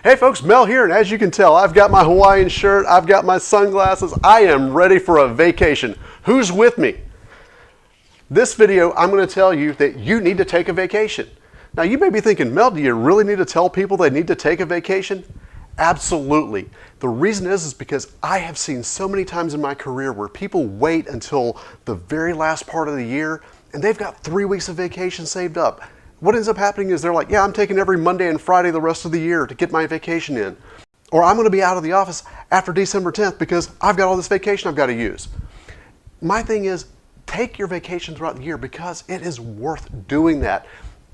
Hey folks, Mel here, and as you can tell, I've got my Hawaiian shirt, I've got my sunglasses, I am ready for a vacation. Who's with me? This video, I'm going to tell you that you need to take a vacation. Now you may be thinking, Mel, do you really need to tell people they need to take a vacation? Absolutely. The reason is because I have seen so many times in my career where people wait until the very last part of the year and they've got 3 weeks of vacation saved up. What ends up happening is they're like, yeah, I'm taking every Monday and Friday the rest of the year to get my vacation in. Or I'm going to be out of the office after December 10th because I've got all this vacation I've got to use. My thing is, take your vacation throughout the year because it is worth doing that.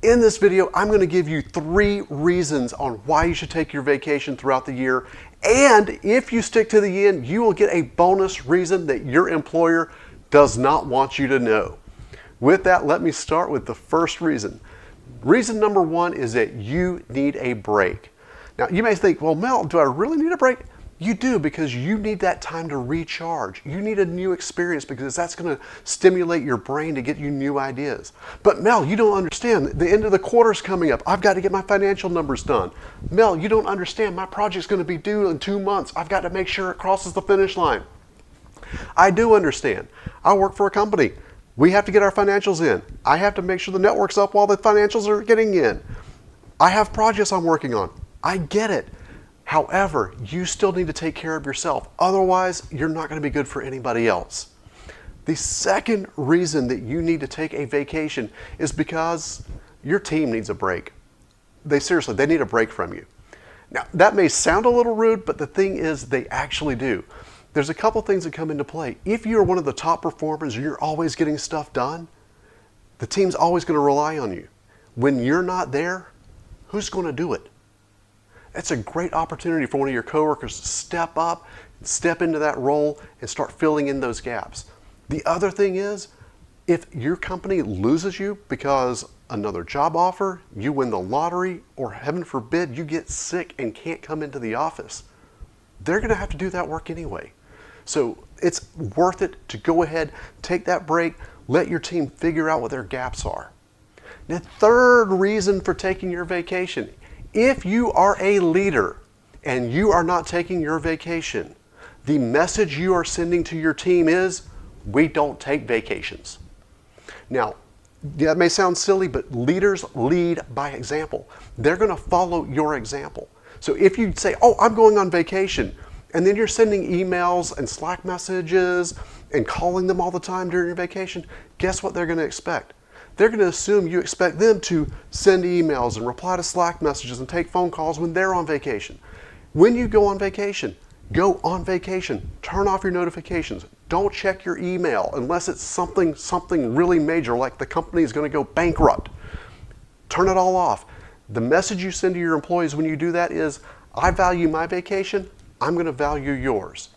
In this video, I'm going to give you 3 reasons on why you should take your vacation throughout the year. And if you stick to the end, you will get a bonus reason that your employer does not want you to know. With that, let me start with the first reason. Reason number 1 is that you need a break. Now, you may think, well, Mel, do I really need a break? You do, because you need that time to recharge. You need a new experience because that's going to stimulate your brain to get you new ideas. But Mel, you don't understand. The end of the quarter's coming up. I've got to get my financial numbers done. Mel, you don't understand. My project's going to be due in 2 months. I've got to make sure it crosses the finish line. I do understand. I work for a company. We have to get our financials in. I have to make sure the network's up while the financials are getting in. I have projects I'm working on. I get it. However, you still need to take care of yourself. Otherwise, you're not going to be good for anybody else. The second reason that you need to take a vacation is because your team needs a break. They need a break from you. Now, that may sound a little rude, but the thing is they actually do. There's a couple things that come into play. If you're one of the top performers and you're always getting stuff done, the team's always going to rely on you. When you're not there, who's going to do it? It's a great opportunity for one of your coworkers to step up, step into that role, and start filling in those gaps. The other thing is, if your company loses you because another job offer, you win the lottery, or heaven forbid, you get sick and can't come into the office, they're going to have to do that work anyway. So it's worth it to go ahead, take that break, let your team figure out what their gaps are. The third reason for taking your vacation, if you are a leader and you are not taking your vacation, the message you are sending to your team is, we don't take vacations. Now, that may sound silly, but leaders lead by example. They're going to follow your example. So if you say, oh, I'm going on vacation, and then you're sending emails and Slack messages and calling them all the time during your vacation, guess what they're going to expect? They're going to assume you expect them to send emails and reply to Slack messages and take phone calls when they're on vacation. When you go on vacation, go on vacation. Turn off your notifications. Don't check your email unless it's something really major, like the company is going to go bankrupt. Turn it all off. The message you send to your employees when you do that is, I value my vacation, I'm going to value yours.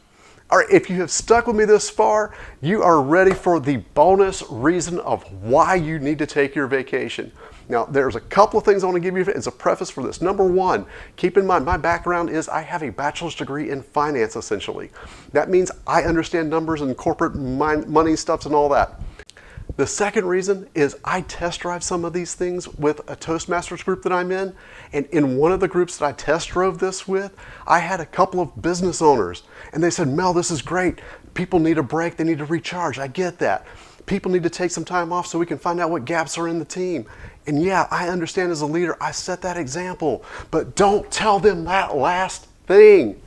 All right, if you have stuck with me this far, you are ready for the bonus reason of why you need to take your vacation. Now, there's a couple of things I want to give you as a preface for this. Number 1, keep in mind, my background is I have a bachelor's degree in finance, essentially. That means I understand numbers and corporate money stuffs and all that. The second reason is I test drive some of these things with a Toastmasters group that I'm in. And in one of the groups that I test drove this with, I had a couple of business owners. And they said, Mel, this is great. People need a break. They need to recharge. I get that. People need to take some time off so we can find out what gaps are in the team. And yeah, I understand as a leader, I set that example. But don't tell them that last thing.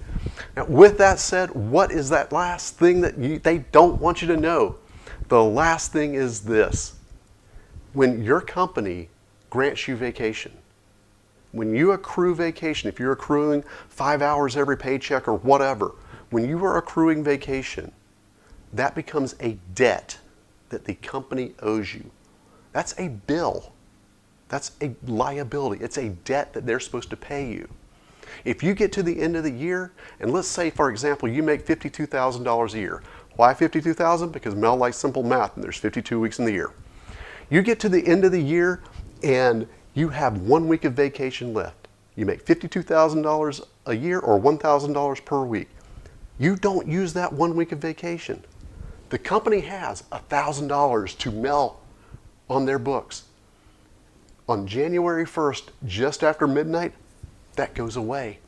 Now, with that said, what is that last thing that they don't want you to know? The last thing is this. When your company grants you vacation, when you accrue vacation, if you're accruing 5 hours every paycheck or whatever, when you are accruing vacation, that becomes a debt that the company owes you. That's a bill. That's a liability. It's a debt that they're supposed to pay you. If you get to the end of the year, and let's say, for example, you make $52,000 a year. Why 52,000? Because Mel likes simple math and there's 52 weeks in the year. You get to the end of the year and you have 1 week of vacation left. You make $52,000 a year or $1,000 per week. You don't use that 1 week of vacation. The company has $1,000 to Mel on their books. On January 1st, just after midnight, that goes away.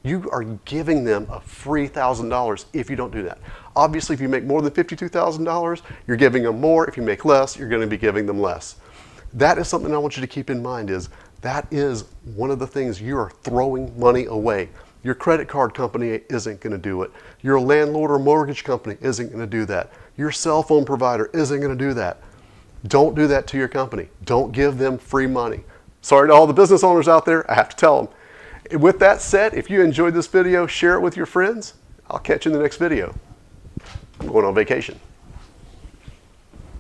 You are giving them a free $1,000 if you don't do that. Obviously, if you make more than $52,000, you're giving them more. If you make less, you're going to be giving them less. That is something I want you to keep in mind, is that is one of the things you are throwing money away. Your credit card company isn't going to do it. Your landlord or mortgage company isn't going to do that. Your cell phone provider isn't going to do that. Don't do that to your company. Don't give them free money. Sorry to all the business owners out there, I have to tell them. With that said, if you enjoyed this video, share it with your friends. I'll catch you in the next video. I'm going on vacation.